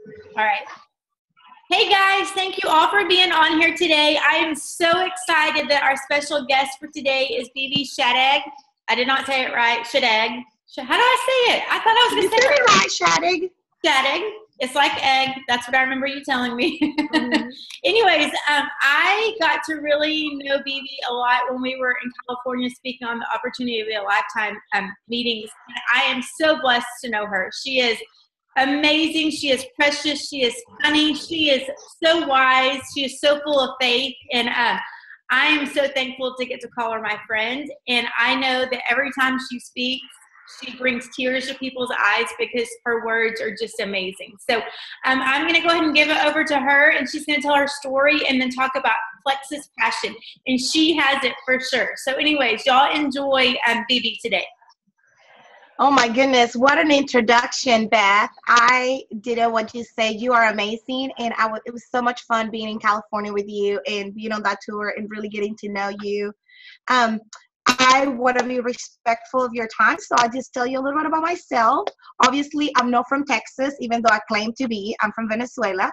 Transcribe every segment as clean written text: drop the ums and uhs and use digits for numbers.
All right. Hey guys, thank you all for being on here today. I am so excited that our special guest for today is Bibi Schadegg. I did not say it right. Schadegg. How do I say it? I thought I was going to say it right, Schadegg. Schadegg. It's like egg. That's what I remember you telling me. Mm-hmm. Anyways, I got to really know Bibi a lot when we were in California speaking on the Opportunity of a Lifetime meetings. And I am so blessed to know her. She is amazing. She is precious. She is funny. She is so wise. She is so full of faith. And I am so thankful to get to call her my friend. And I know that every time she speaks, she brings tears to people's eyes because her words are just amazing. So I'm going to go ahead and give it over to her, and she's going to tell her story and then talk about Plexus passion. And she has it for sure. So anyways, y'all enjoy Bibi today. Oh my goodness, what an introduction, Beth. I did what you said. You are amazing, and it was so much fun being in California with you and being on that tour and really getting to know you. I want to be respectful of your time, so I'll just tell you a little bit about myself. Obviously, I'm not from Texas, even though I claim to be. I'm from Venezuela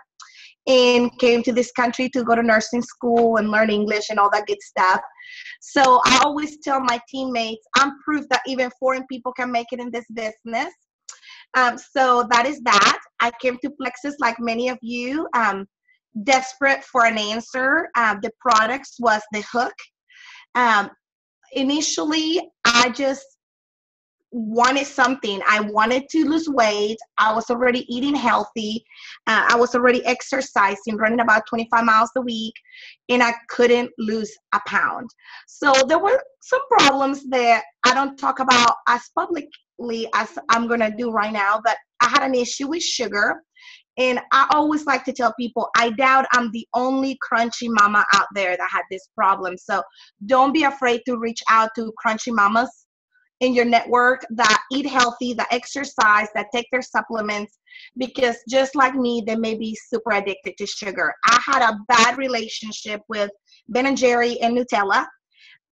and came to this country to go to nursing school and learn English and all that good stuff. So I always tell my teammates, I'm proof that even foreign people can make it in this business. So that is that. I came to Plexus like many of you, desperate for an answer. The products was the hook. Initially, I just wanted something. I wanted to lose weight. I was already eating healthy. I was already exercising, running about 25 miles a week, and I couldn't lose a pound. So there were some problems that I don't talk about as publicly as I'm going to do right now, but I had an issue with sugar. And I always like to tell people, I doubt I'm the only crunchy mama out there that had this problem. So don't be afraid to reach out to crunchy mamas in your network that eat healthy, that exercise, that take their supplements, because just like me, they may be super addicted to sugar. I had a bad relationship with Ben & Jerry and Nutella.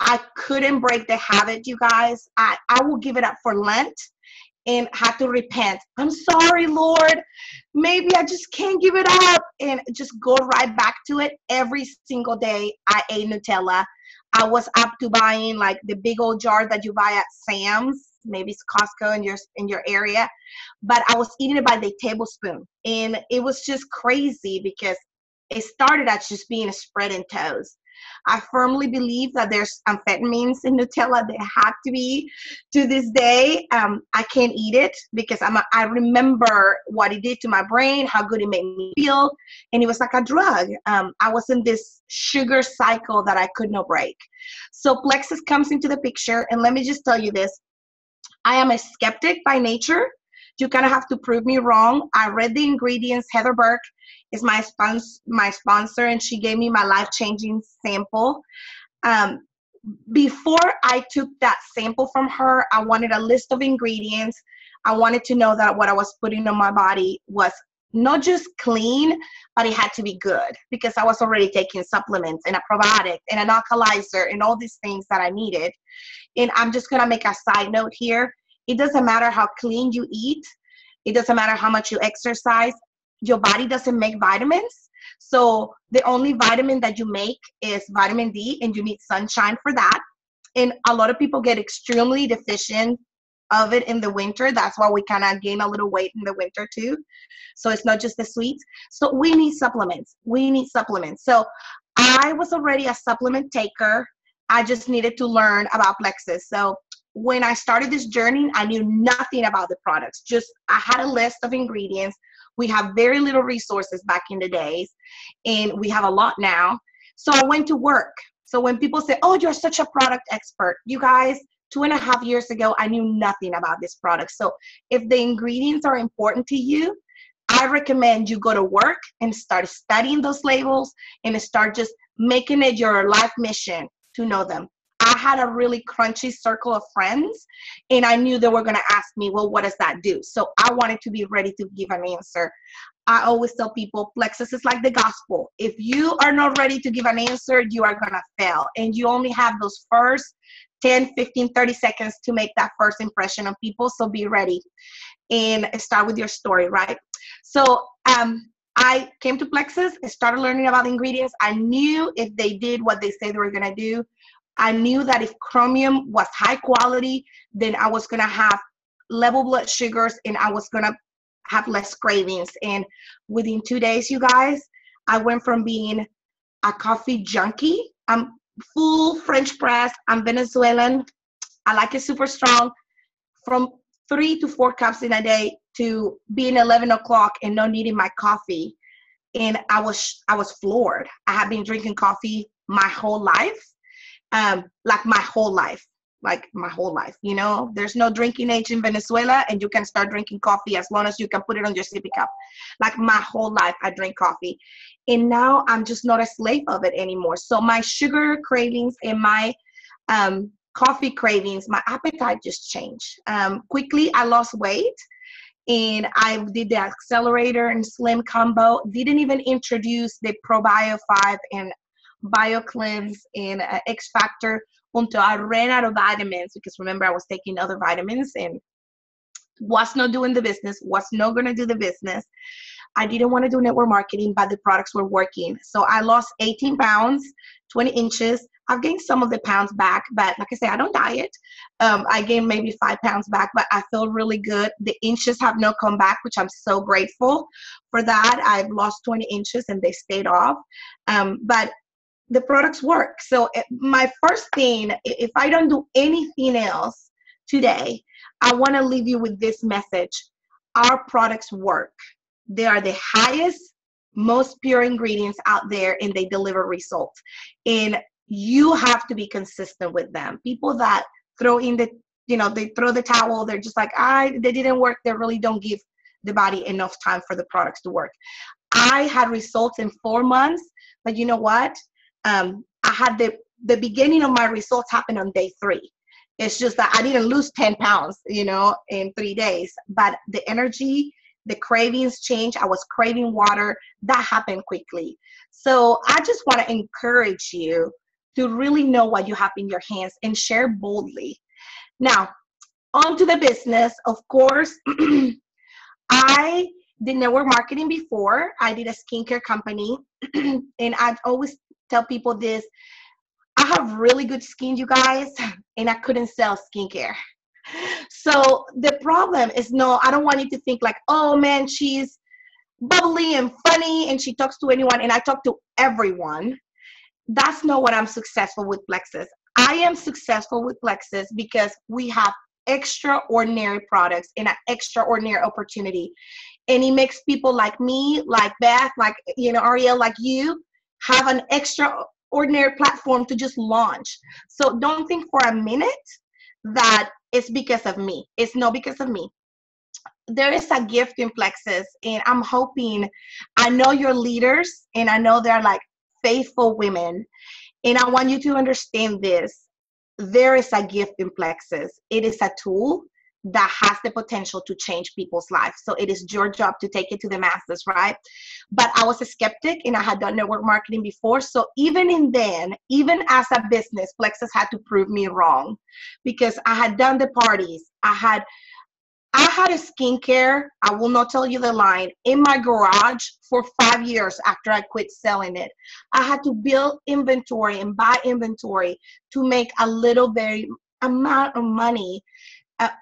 I couldn't break the habit, you guys. I will give it up for Lent. And had to repent. I'm sorry, Lord. Maybe I just can't give it up, and just go right back to it. Every single day I ate Nutella. I was up to buying like the big old jar that you buy at Sam's, maybe it's Costco in your area, but I was eating it by the tablespoon, and it was just crazy because it started as just being a spread and toast. I firmly believe that there's amphetamines in Nutella. There have to be to this day. I can't eat it because I remember what it did to my brain, how good it made me feel, and it was like a drug. I was in this sugar cycle that I could not break. So Plexus comes into the picture, and let me just tell you this. I am a skeptic by nature. You kind of have to prove me wrong. I read the ingredients. Heather Burke is my sponsor, and she gave me my life-changing sample. Before I took that sample from her, I wanted a list of ingredients. I wanted to know that what I was putting on my body was not just clean, but it had to be good, because I was already taking supplements and a probiotic and an alkalizer and all these things that I needed. And I'm just going to make a side note here. It doesn't matter how clean you eat. It doesn't matter how much you exercise. Your body doesn't make vitamins. So the only vitamin that you make is vitamin D, and you need sunshine for that. And a lot of people get extremely deficient of it in the winter. That's why we kind of gain a little weight in the winter too. So it's not just the sweets. So we need supplements. So I was already a supplement taker. I just needed to learn about Plexus. So when I started this journey, I knew nothing about the products. Just I had a list of ingredients. We have very little resources back in the days, and we have a lot now. So I went to work. So when people say, oh, you're such a product expert, you guys, 2.5 years ago, I knew nothing about this product. So if the ingredients are important to you, I recommend you go to work and start studying those labels and start just making it your life mission to know them. I had a really crunchy circle of friends, and I knew they were going to ask me, well, what does that do? So I wanted to be ready to give an answer. I always tell people, Plexus is like the gospel. If you are not ready to give an answer, you are going to fail. And you only have those first 10, 15, 30 seconds to make that first impression on people. So be ready and start with your story, right? So I came to Plexus and started learning about the ingredients. I knew if they did what they said they were going to do, I knew that if chromium was high quality, then I was going to have level blood sugars and I was going to have less cravings. And within 2 days, you guys, I went from being a coffee junkie. I'm full French press. I'm Venezuelan. I like it super strong. From 3 to 4 cups in a day to being 11 o'clock and not needing my coffee. And I was floored. I have been drinking coffee my whole life. Like my whole life, you know, there's no drinking age in Venezuela and you can start drinking coffee as long as you can put it on your sippy cup. Like my whole life, I drink coffee. And now I'm just not a slave of it anymore. So my sugar cravings and my coffee cravings, my appetite just changed. Quickly, I lost weight. And I did the accelerator and slim combo. Didn't even introduce the ProBio 5 and BioCleanse and X Factor until I ran out of vitamins, because remember I was taking other vitamins and was not doing the business, was not going to do the business. I didn't want to do network marketing, but the products were working. So I lost 18 pounds, 20 inches. I've gained some of the pounds back, but like I say, I don't diet. I gained maybe 5 pounds back, but I feel really good. The inches have not come back, which I'm so grateful for that. I've lost 20 inches and they stayed off. But the products work. So my first thing, if I don't do anything else today, I want to leave you with this message. Our products work. They are the highest, most pure ingredients out there, and they deliver results. And you have to be consistent with them. People that throw in the, you know, they throw the towel, they're just like, they didn't work. They really don't give the body enough time for the products to work. I had results in 4 months, but you know what? I had the beginning of my results happen on day 3. It's just that I didn't lose 10 pounds, you know, in 3 days, but the energy, the cravings changed. I was craving water. That happened quickly. So I just want to encourage you to really know what you have in your hands and share boldly. Now, on to the business. Of course, I did network marketing before. I did a skincare company, and I've always tell people this. I have really good skin, you guys, and I couldn't sell skincare. So the problem is, no, I don't want you to think like, oh man, she's bubbly and funny and she talks to anyone, and I talk to everyone. That's not what I'm successful with Plexus. I am successful with Plexus because we have extraordinary products and an extraordinary opportunity. And it makes people like me, like Beth, like, you know, Ariel, like you, have an extraordinary platform to just launch. So don't think for a minute that it's because of me. It's not because of me. There is a gift in Plexus, and I'm hoping, I know you're leaders, and I know they're like faithful women, and I want you to understand this. There is a gift in Plexus. It is a tool that has the potential to change people's lives. So it is your job to take it to the masses, right? But I was a skeptic, and I had done network marketing before. So even as a business, Plexus had to prove me wrong, because I had done the parties. I had a skincare, I will not tell you the line, in my garage for 5 years after I quit selling it. I had to build inventory and buy inventory to make a little very amount of money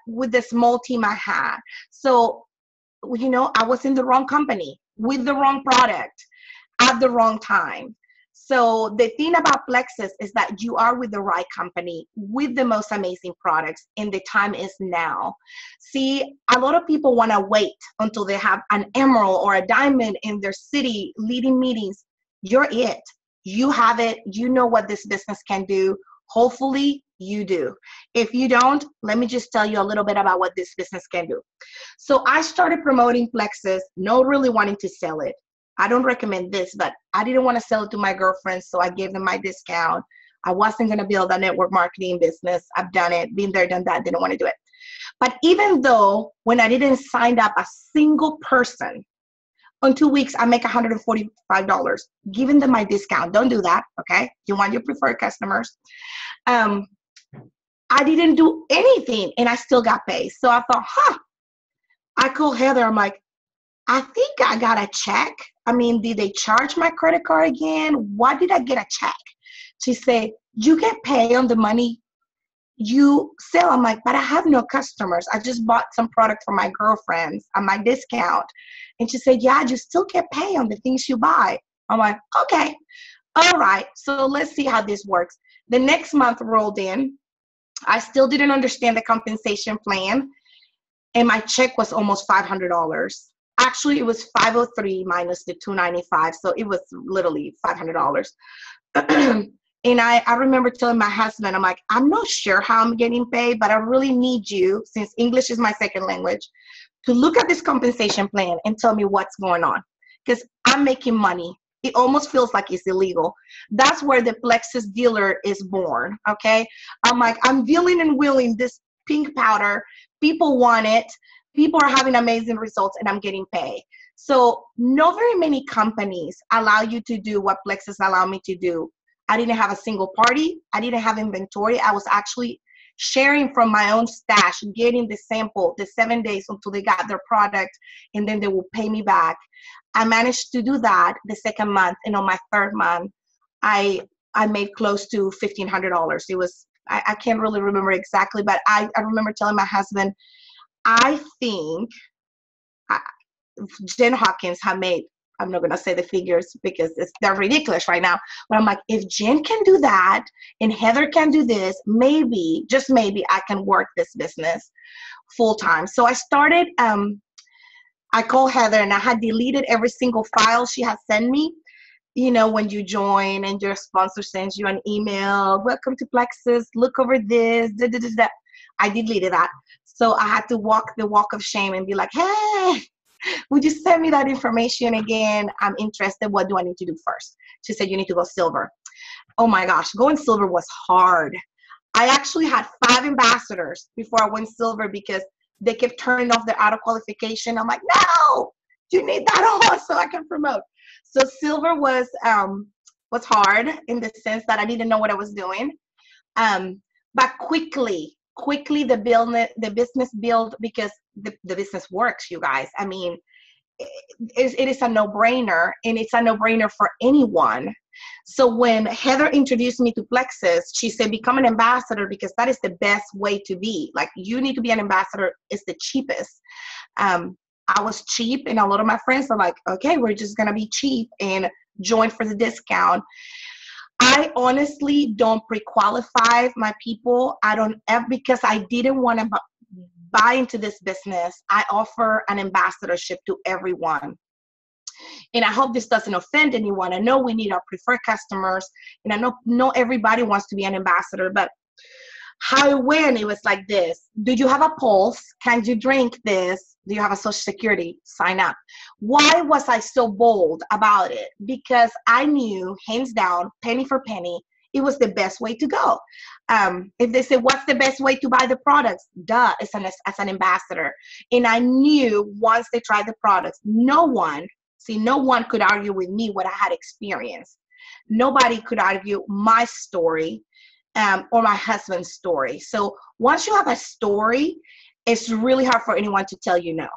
with the small team I had. So, you know, I was in the wrong company with the wrong product at the wrong time. So the thing about Plexus is that you are with the right company with the most amazing products, and the time is now. See, a lot of people want to wait until they have an emerald or a diamond in their city leading meetings. You're it. You have it. You know what this business can do. Hopefully you do. If you don't, let me just tell you a little bit about what this business can do. So I started promoting Plexus, not really wanting to sell it. I don't recommend this, but I didn't want to sell it to my girlfriends, so I gave them my discount. I wasn't going to build a network marketing business. I've done it, been there, done that, didn't want to do it. But even though when I didn't sign up a single person, on 2 weeks, I make $145, giving them my discount. Don't do that, okay? You want your preferred customers. I didn't do anything, and I still got paid. So I thought, I called Heather. I'm like, I think I got a check. I mean, did they charge my credit card again? Why did I get a check? She said, you get paid on the money you sell. I'm like, but I have no customers. I just bought some product for my girlfriends on my discount. And she said, yeah, you still get paid on the things you buy. I'm like, okay, all right. So let's see how this works. The next month rolled in. I still didn't understand the compensation plan. And my check was almost $500. Actually, it was 503 minus the 295. So it was literally $500. And I remember telling my husband, I'm like, I'm not sure how I'm getting paid, but I really need you, since English is my second language, to look at this compensation plan and tell me what's going on. Because I'm making money. It almost feels like it's illegal. That's where the Plexus dealer is born, okay? I'm like, I'm dealing and willing this pink powder. People want it. People are having amazing results, and I'm getting paid. So not very many companies allow you to do what Plexus allowed me to do. I didn't have a single party. I didn't have inventory. I was actually sharing from my own stash, getting the sample, the 7 days until they got their product, and then they will pay me back. I managed to do that the second month, and on my third month, I made close to $1,500. It was, I can't really remember exactly, but I remember telling my husband, I think Jen Hawkins had made, I'm not going to say the figures because they're ridiculous right now, but I'm like, if Jen can do that and Heather can do this, maybe, just maybe, I can work this business full time. So I started, I called Heather, and I had deleted every single file she had sent me. You know, when you join and your sponsor sends you an email, welcome to Plexus, look over this, da, da, da, da. I deleted that. So I had to walk the walk of shame and be like, hey, would you send me that information again? I'm interested. What do I need to do first? She said, you need to go silver. Oh my gosh, going silver was hard. I actually had 5 ambassadors before I went silver because they kept turning off their auto qualification. I'm like, no, you need that on so I can promote. So silver was hard in the sense that I didn't know what I was doing. But quickly the business built, because the business works, you guys. I mean, it is a no-brainer, and it's a no-brainer for anyone. So when Heather introduced me to Plexus, she said, become an ambassador, because that is the best way to be. Like, you need to be an ambassador. It's the cheapest. I was cheap, and a lot of my friends are like, okay, we're just going to be cheap and join for the discount. I honestly don't pre-qualify my people. I don't, because I didn't want to buy into this business. I offer an ambassadorship to everyone. And I hope this doesn't offend anyone. I know we need our preferred customers, and I know not everybody wants to be an ambassador, but how it went, it was like this. Do you have a pulse? Can you drink this? Do you have a social security? Sign up. Why was I so bold about it? Because I knew, hands down, penny for penny, it was the best way to go. If they say, what's the best way to buy the products? Duh, it's as an ambassador. And I knew once they tried the products, no one could argue with me what I had experienced. Nobody could argue my story or my husband's story. So once you have a story, it's really hard for anyone to tell you no,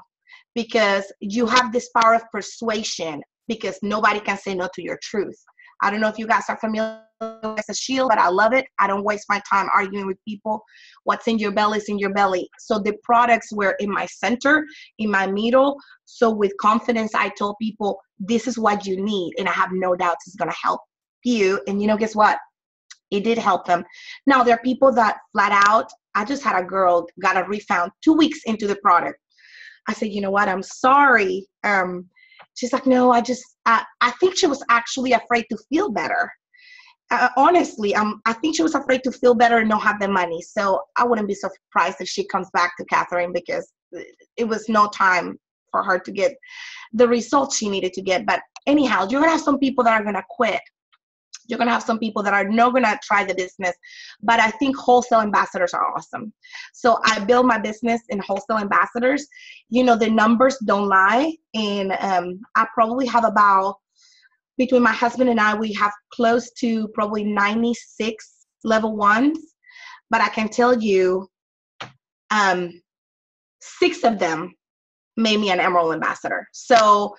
because you have this power of persuasion, because nobody can say no to your truth. I don't know if you guys are familiar with a shield, but I love it. I don't waste my time arguing with people. What's in your belly is in your belly. So the products were in my center, in my middle. So with confidence, I told people, this is what you need. And I have no doubts it's going to help you. And guess what? It did help them. Now, there are people that flat out, I just had a girl got a refund 2 weeks into the product. I said, you know what? I'm sorry. She's like, no, I think she was actually afraid to feel better. Honestly, I think she was afraid to feel better and not have the money. So I wouldn't be surprised if she comes back to Catherine, because it was no time for her to get the results she needed to get. But anyhow, you're going to have some people that are going to quit. You're going to have some people that are not going to try the business. But I think wholesale ambassadors are awesome. So I build my business in wholesale ambassadors. The numbers don't lie. And I probably have about, between my husband and I, we have close to probably 96 level 1s. But I can tell you 6 of them made me an Emerald Ambassador. So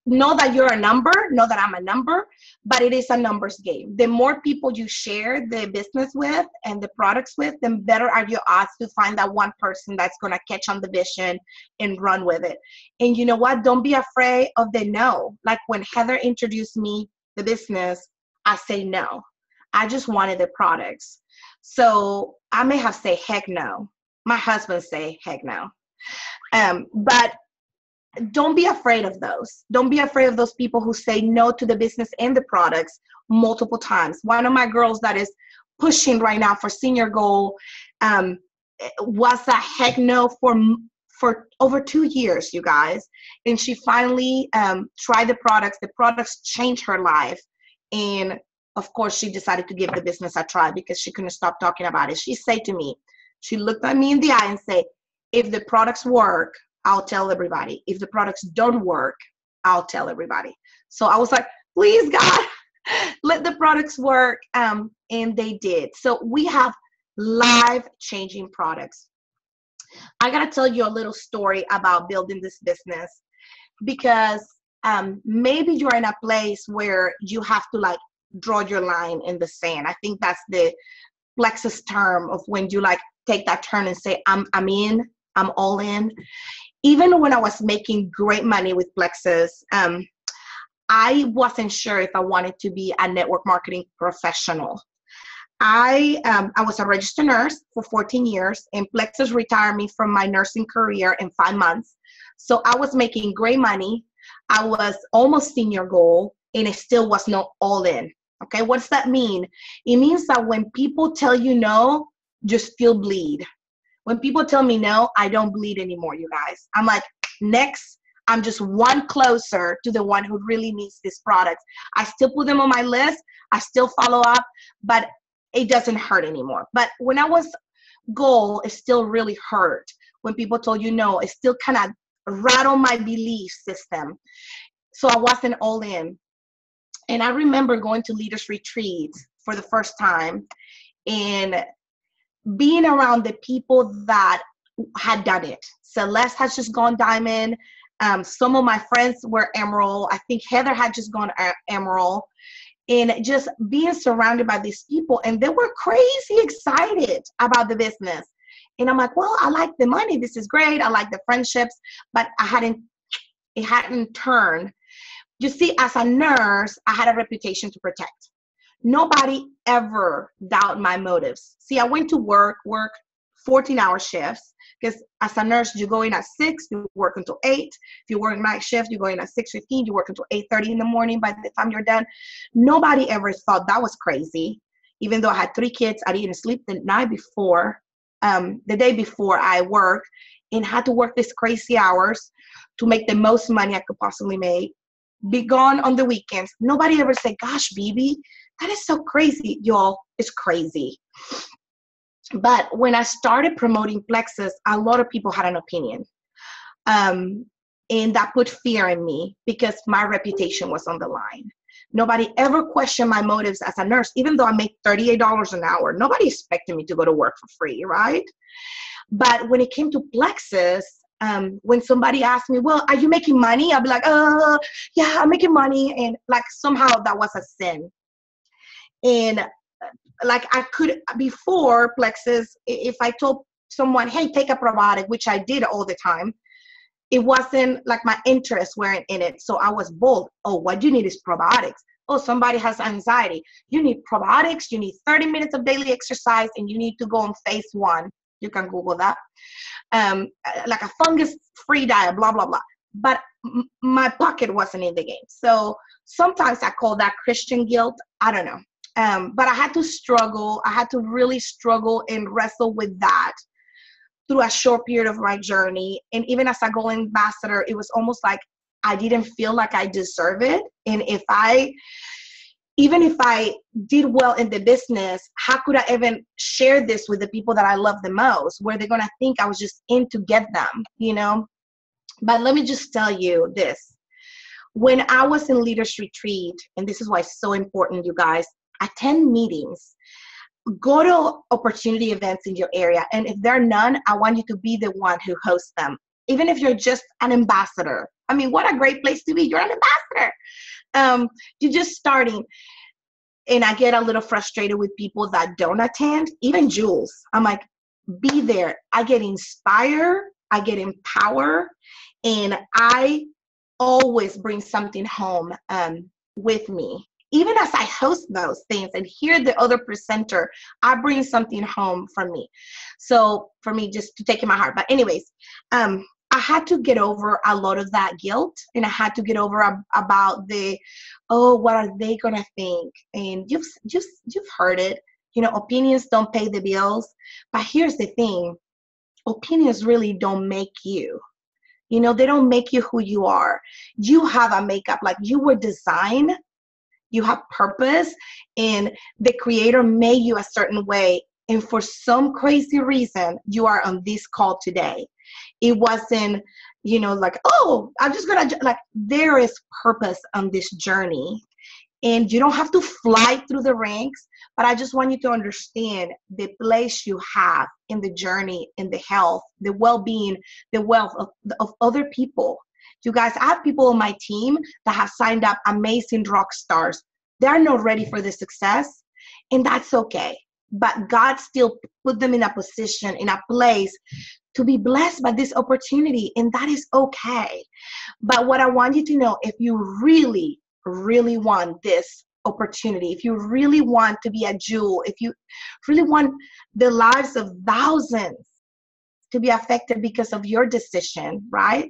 know that you're a number, know that I'm a number, but it is a numbers game. The more people you share the business with and the products with, then better are your odds to find that one person that's going to catch on the vision and run with it. And you know what? Don't be afraid of the no. Like when Heather introduced me the business, I say no. I just wanted the products. So I may have said heck no. My husband say heck no. But don't be afraid of those. Don't be afraid of those people who say no to the business and the products multiple times. One of my girls that is pushing right now for senior goal was a heck no for over 2 years, you guys. And she finally tried the products. The products changed her life. And of course, she decided to give the business a try because she couldn't stop talking about it. She said to me, she looked at me in the eye and said, if the products work, I'll tell everybody. If the products don't work, I'll tell everybody. So I was like, please, God, let the products work. And they did. So we have life-changing products. I got to tell you a little story about building this business because maybe you're in a place where you have to like draw your line in the sand. I think that's the Plexus term of when you like take that turn and say, I'm in, I'm all in. Even when I was making great money with Plexus, I wasn't sure if I wanted to be a network marketing professional. I was a registered nurse for 14 years, and Plexus retired me from my nursing career in 5 months. So I was making great money. I was almost senior goal, and it still was not all in. Okay, what's that mean? It means that when people tell you no, you still bleed. When people tell me no, I don't bleed anymore, you guys. I'm like, next, I'm just one closer to the one who really needs this product. I still put them on my list. I still follow up, but it doesn't hurt anymore. But when I was goal, it still really hurt. When people told you no, it still kind of rattled my belief system. So I wasn't all in. And I remember going to leaders retreat for the first time and being around the people that had done it. Celeste has just gone diamond. Some of my friends were emerald. I think Heather had just gone emerald. And just being surrounded by these people, and they were crazy excited about the business. And I'm like, well, I like the money. This is great. I like the friendships, but it hadn't turned. You see, as a nurse, I had a reputation to protect. Nobody ever doubted my motives. See, I went to work 14-hour shifts because as a nurse, you go in at 6, you work until 8. If you work night shift, you go in at 6:15, you work until 8:30 in the morning. By the time you're done, nobody ever thought that was crazy. Even though I had 3 kids, I didn't sleep the night before, the day before I worked, and had to work these crazy hours to make the most money I could possibly make. Be gone on the weekends. Nobody ever said, gosh, Bibi, that is so crazy. Y'all, it's crazy. But when I started promoting Plexus, a lot of people had an opinion. And that put fear in me because my reputation was on the line. Nobody ever questioned my motives as a nurse, even though I make $38 an hour. Nobody expected me to go to work for free, right? But when it came to Plexus, when somebody asked me, well, are you making money? I'd be like, yeah, I'm making money. And like somehow that was a sin. And like I could, before Plexus, if I told someone, hey, take a probiotic, which I did all the time, it wasn't like my interests weren't in it. So I was bold. Oh, what you need is probiotics. Oh, somebody has anxiety. You need probiotics. You need 30 minutes of daily exercise, and you need to go on phase 1. You can Google that. Like a fungus-free diet, blah, blah, blah. But my pocket wasn't in the game. So sometimes I call that Christian guilt. I don't know. But I had to struggle. I had to really struggle and wrestle with that through a short period of my journey. And even as a gold ambassador, it was almost like I didn't feel like I deserve it. And even if I did well in the business, how could I even share this with the people that I love the most? Where they're going to think I was just in to get them, you know? But let me just tell you this. When I was in Leaders Retreat, and this is why it's so important, you guys, attend meetings. Go to opportunity events in your area. And if there are none, I want you to be the one who hosts them. even if you're just an ambassador. I mean, what a great place to be. You're an ambassador. You're just starting. And I get a little frustrated with people that don't attend, even Jules. I'm like, be there. I get inspired. I get empowered. And I always bring something home with me. Even as I host those things and hear the other presenter, I bring something home from me. So for me, just to take in my heart. But anyways, I had to get over a lot of that guilt, and I had to get over about what are they gonna think? And you've heard it. You know, opinions don't pay the bills. But here's the thing: opinions really don't make you. You know, they don't make you who you are. You have a makeup, like you were designed. You have purpose, and the Creator made you a certain way. And for some crazy reason, you are on this call today. It wasn't, like, oh, I'm just going to, like, there is purpose on this journey. And you don't have to fly through the ranks, but I just want you to understand the place you have in the journey, in the health, the well-being, the wealth of other people. You guys, I have people on my team that have signed up amazing rock stars. They're not ready for the success, and that's okay. But God still put them in a position, in a place to be blessed by this opportunity, and that is okay. But what I want you to know, if you really, really want this opportunity, if you really want to be a jewel, if you really want the lives of thousands to be affected because of your decision, right?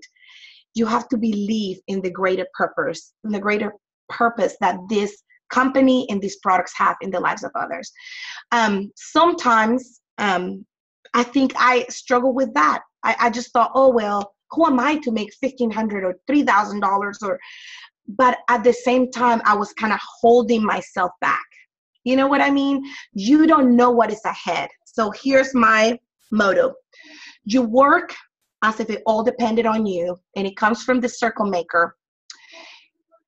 You have to believe in the greater purpose, that this company and these products have in the lives of others. Sometimes I think I struggle with that. I just thought, oh, well, who am I to make $1,500 or $3,000? But at the same time, I was kind of holding myself back. You know what I mean? You don't know what is ahead. So here's my motto. You work as if it all depended on you, and it comes from the circle maker,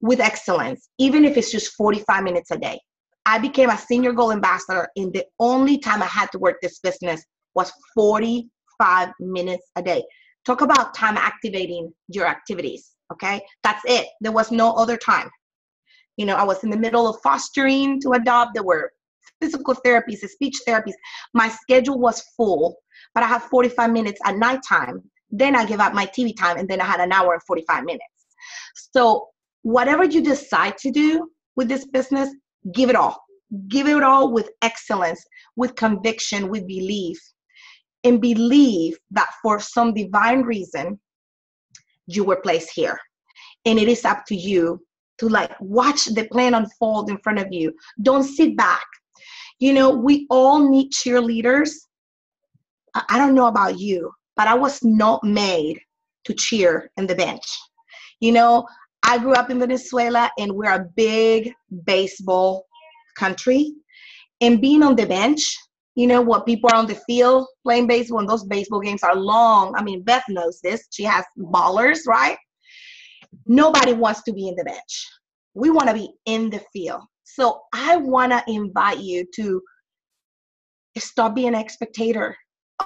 with excellence, even if it's just 45 minutes a day. I became a senior gold ambassador, and the only time I had to work this business was 45 minutes a day. Talk about time activating your activities, okay? That's it. There was no other time. I was in the middle of fostering to adopt. There were physical therapies, speech therapies. My schedule was full, but I had 45 minutes at nighttime. Then I gave up my TV time, and then I had an hour and 45 minutes. So whatever you decide to do with this business, give it all. Give it all with excellence, with conviction, with belief. And believe that for some divine reason, you were placed here. And it is up to you to watch the plan unfold in front of you. Don't sit back. We all need cheerleaders. I don't know about you, but I was not made to cheer in the bench. I grew up in Venezuela, and we're a big baseball country. And being on the bench, what people are on the field playing baseball, and those baseball games are long. I mean, Beth knows this. She has ballers, right? Nobody wants to be in the bench. We want to be in the field. So I want to invite you to stop being a spectator.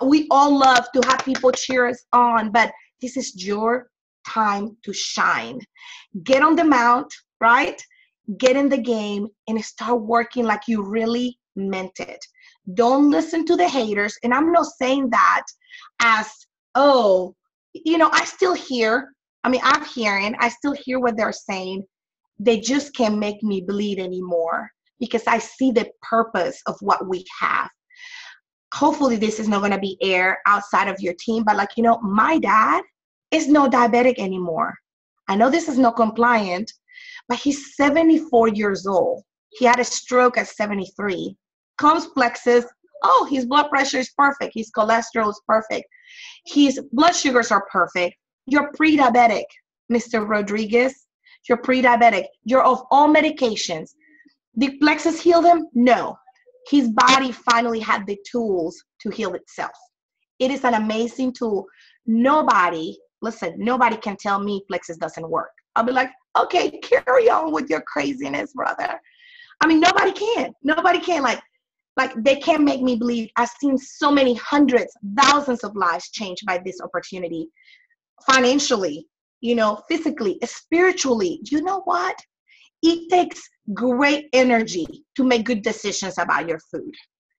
We all love to have people cheer us on, but this is your time to shine. Get on the mount, right? Get in the game and start working like you really meant it. Don't listen to the haters. And I'm not saying that as, I still hear. I still hear what they're saying. They just can't make me bleed anymore, because I see the purpose of what we have. Hopefully this is not going to be air outside of your team, but my dad is no diabetic anymore. I know this is not compliant, but he's 74 years old. He had a stroke at 73. Comes Plexus. Oh, his blood pressure is perfect. His cholesterol is perfect. His blood sugars are perfect. You're pre-diabetic, Mr. Rodriguez. You're pre-diabetic. You're off all medications. Did Plexus heal him? No. His body finally had the tools to heal itself. It is an amazing tool. Nobody can tell me Plexus doesn't work. I'll be like, okay, carry on with your craziness, brother. Nobody can. Nobody can. Like they can't make me believe. I've seen so many hundreds, thousands of lives changed by this opportunity. financially, physically, spiritually. You know what? It takes great energy to make good decisions about your food.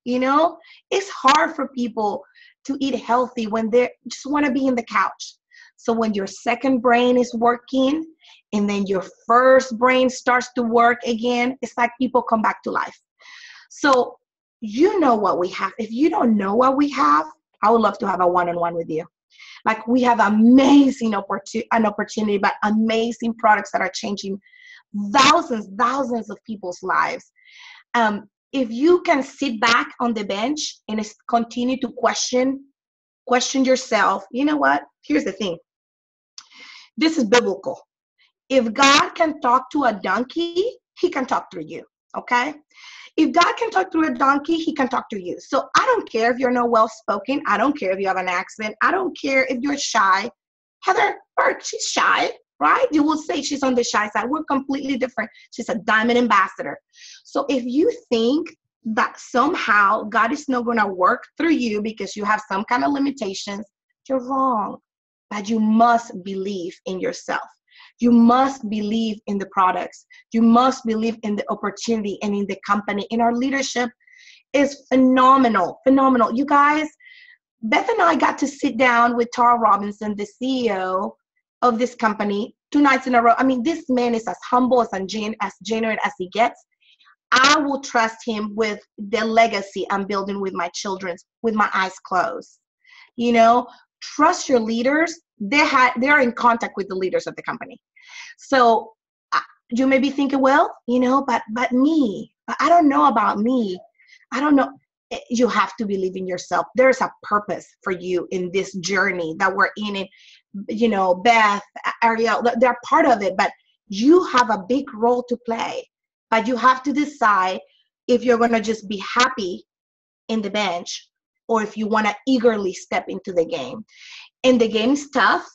It's hard for people to eat healthy when they just want to be in the couch. So when your second brain is working and then your first brain starts to work again, it's like people come back to life. So you know what we have. If you don't know what we have, I would love to have a one-on-one with you. Like, we have amazing opportunity, but amazing products that are changing thousands of people's lives. If you can sit back on the bench and continue to question yourself, you know what? Here's the thing. This is biblical. If God can talk to a donkey, he can talk through you, okay? If God can talk through a donkey, he can talk through you. So I don't care if you're not well-spoken. I don't care if you have an accent. I don't care if you're shy. Heather Burke, she's shy, right? You will say she's on the shy side. We're completely different. She's a diamond ambassador. So if you think that somehow God is not going to work through you because you have some kind of limitations, you're wrong. But you must believe in yourself. You must believe in the products. You must believe in the opportunity and in the company. And our leadership is phenomenal, phenomenal. You guys, Beth and I got to sit down with Tara Robinson, the CEO of this company, 2 nights in a row. I mean, this man is as humble, as genuine as he gets. I will trust him with the legacy I'm building with my children, with my eyes closed. Trust your leaders. They're in contact with the leaders of the company. So you may be thinking, well, but me, I don't know about me. I don't know. You have to believe in yourself. There's a purpose for you in this journey that we're in it. Beth, Ariel, they're part of it, but you have a big role to play. But you have to decide if you're going to just be happy in the bench or if you want to eagerly step into the game. And the game's tough,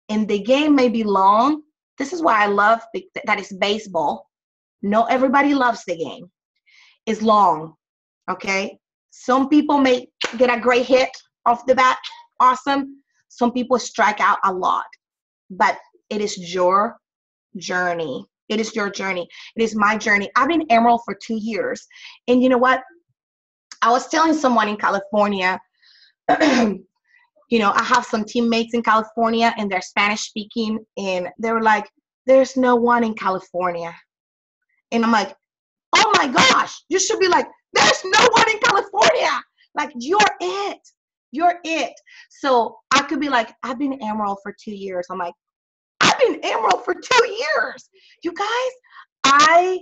and the game may be long. This is why I love that it's baseball. Not everybody loves the game. It's long, okay? Some people may get a great hit off the bat. Awesome. Some people strike out a lot. But it is your journey. It is your journey. It is my journey. I've been Emerald for 2 years. And you know what? I was telling someone in California, I have some teammates in California and they're Spanish speaking, and they were like, there's no one in California. And I'm like, oh my gosh, you should be like, there's no one in California. Like, you're it. You're it. So I could be like, I've been Emerald for 2 years. I'm like, I've been Emerald for 2 years. You guys, I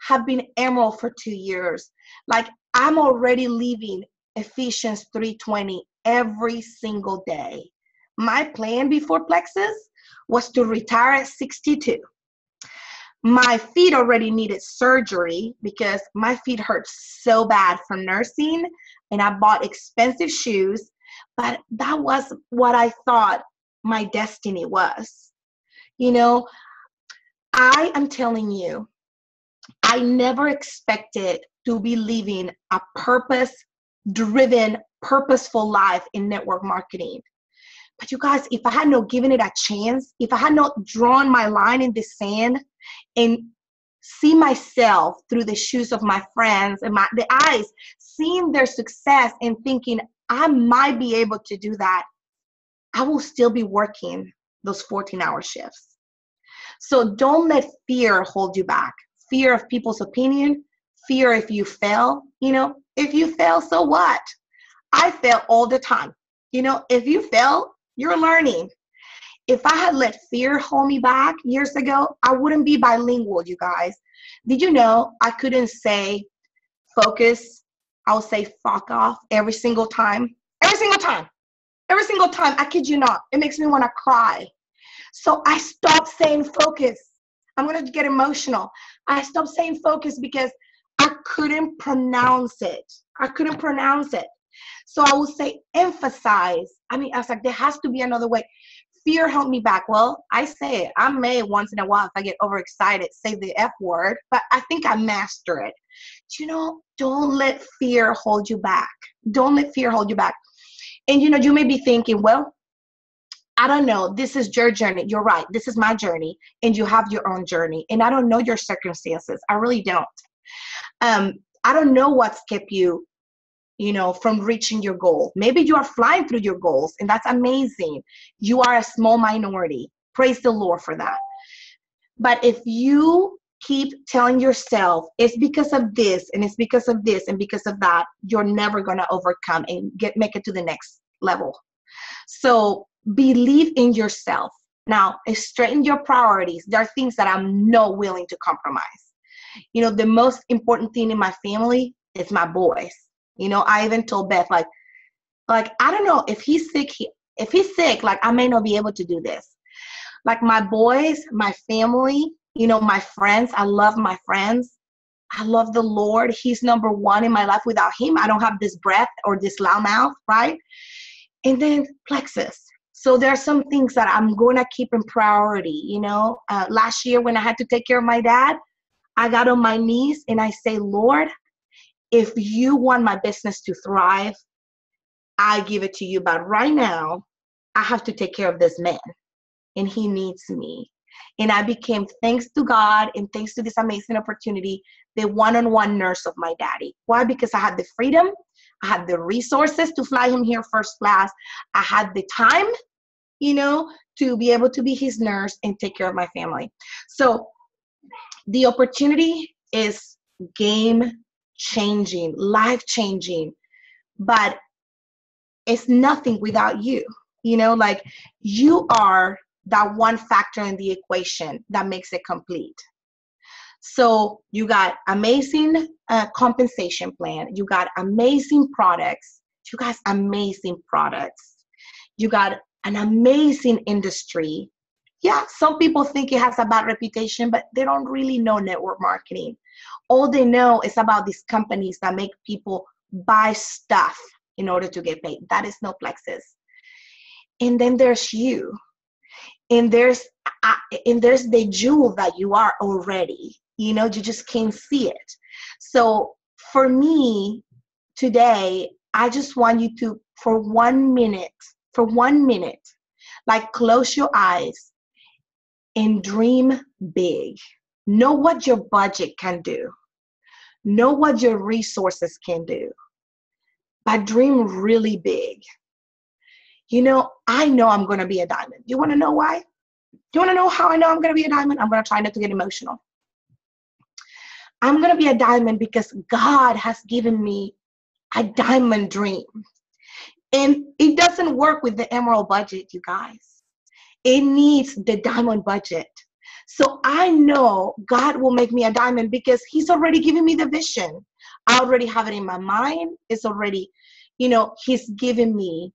have been Emerald for 2 years. Like, I'm already leaving Ephesians 3:20 every single day. My plan before Plexus was to retire at 62. My feet already needed surgery because my feet hurt so bad from nursing, and I bought expensive shoes, but that was what I thought my destiny was. I am telling you, I never expected to be living a purpose-driven, purposeful life in network marketing. But you guys, if I had not given it a chance, if I had not drawn my line in the sand and see myself through the shoes of my friends and the eyes, seeing their success and thinking I might be able to do that, I will still be working those 14-hour shifts. So don't let fear hold you back. Fear of people's opinion, fear if you fail. If you fail, so what? I fail all the time. If you fail, you're learning. If I had let fear hold me back years ago, I wouldn't be bilingual, you guys. Did you know I couldn't say focus? I would say fuck off every single time. Every single time. Every single time. I kid you not. It makes me want to cry. So I stopped saying focus. I'm going to get emotional. I stopped saying focus because I couldn't pronounce it. So I would say emphasize. I was like, there has to be another way. Fear held me back. Well, I say it. I may once in a while, if I get overexcited, say the F word, but I think I master it. Don't let fear hold you back. Don't let fear hold you back. And you may be thinking, well, I don't know. This is your journey. You're right. This is my journey, and you have your own journey. And I don't know your circumstances. I really don't. I don't know what's kept you, from reaching your goal. Maybe you are flying through your goals, and that's amazing. You are a small minority. Praise the Lord for that. But if you keep telling yourself it's because of this, and it's because of this, and because of that, you're never going to overcome and make it to the next level. So believe in yourself. Now, straighten your priorities. There are things that I'm not willing to compromise. The most important thing in my family is my boys. I even told Beth, like, I don't know, if he's sick, like, I may not be able to do this. Like, my boys, my family, my friends, I love my friends. I love the Lord. He's number one in my life. Without him, I don't have this breath or this loud mouth, right? And then Plexus. So there are some things that I'm going to keep in priority. Last year when I had to take care of my dad, I got on my knees and I say, Lord, if you want my business to thrive, I give it to you. But right now, I have to take care of this man, and he needs me. And I became, thanks to God and thanks to this amazing opportunity, the one-on-one nurse of my daddy. Why? Because I had the freedom. I had the resources to fly him here first class. I had the time, to be able to be his nurse and take care of my family. So the opportunity is game-changing, life-changing, but it's nothing without you. Like, you are that one factor in the equation that makes it complete. So you got amazing compensation plan. You got amazing products. You guys, amazing products. You got an amazing industry. Yeah, some people think it has a bad reputation, but they don't really know network marketing. All they know is about these companies that make people buy stuff in order to get paid. That is no Plexus. And then there's you. And there's the jewel that you are already. You just can't see it. So for me today, I just want you to, for 1 minute, like, close your eyes and dream big. Know what your budget can do. Know what your resources can do. But dream really big. I know I'm going to be a diamond. You want to know why? You want to know how I know I'm going to be a diamond? I'm going to try not to get emotional. I'm going to be a diamond because God has given me a diamond dream. And it doesn't work with the emerald budget, you guys. It needs the diamond budget. So I know God will make me a diamond because he's already given me the vision. I already have it in my mind. It's already, he's given me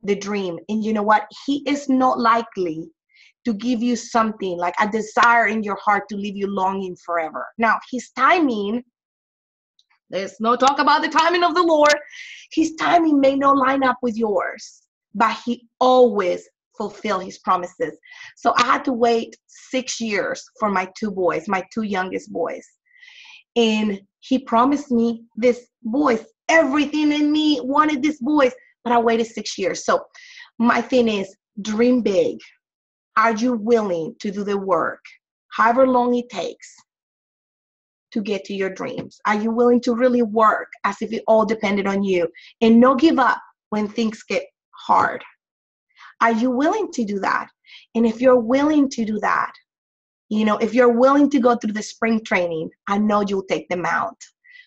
the dream. And you know what? He is not likely to give you something like a desire in your heart to leave you longing forever. Now, his timing, there's no talk about the timing of the Lord. His timing may not line up with yours, but he always fulfill his promises. So I had to wait 6 years for my two boys, my two youngest boys. And he promised me this boys. Everything in me wanted this boys, but I waited 6 years. So my thing is, dream big. Are you willing to do the work, however long it takes, to get to your dreams? Are you willing to really work as if it all depended on you and not give up when things get hard? Are you willing to do that? And if you're willing to do that, if you're willing to go through the spring training, I know you'll take them out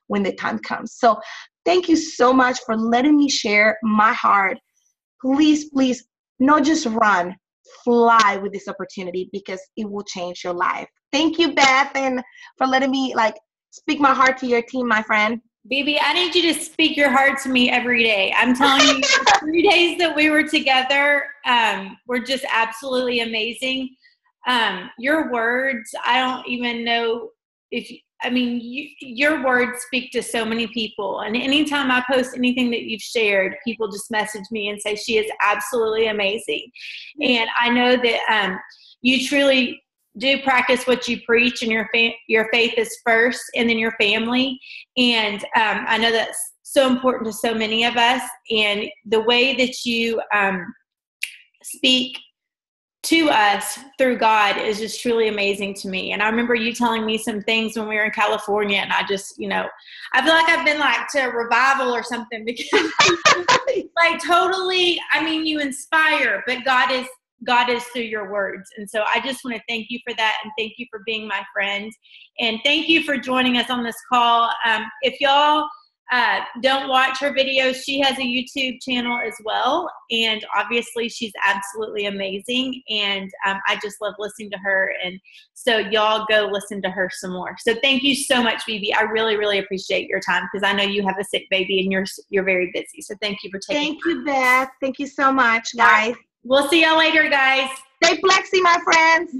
when the time comes. So thank you so much for letting me share my heart. Please, please, not just run, fly with this opportunity because it will change your life. Thank you, Beth, and for letting me speak my heart to your team, my friend. Bibi, I need you to speak your heart to me every day. I'm telling you, the 3 days that we were together were just absolutely amazing. Your words, I don't even know your words speak to so many people. And anytime I post anything that you've shared, people just message me and say, she is absolutely amazing. And I know that you truly do practice what you preach, and your faith is first, and then your family. And I know that's so important to so many of us. And the way that you speak to us through God is just truly amazing to me. And I remember you telling me some things when we were in California, and I just, you know, I feel like I've been like to a revival or something, because like totally, I mean, you inspire, but God is through your words. And so I just want to thank you for that, and thank you for being my friend, and thank you for joining us on this call. If y'all don't watch her videos, she has a YouTube channel as well, and obviously she's absolutely amazing, and I just love listening to her, and so y'all go listen to her some more. So thank you so much, Bibi. I really, really appreciate your time, because I know you have a sick baby and you're very busy. So thank you for taking Thank you, Beth. Thank you so much, guys. We'll see y'all later, guys. Stay flexy, my friends.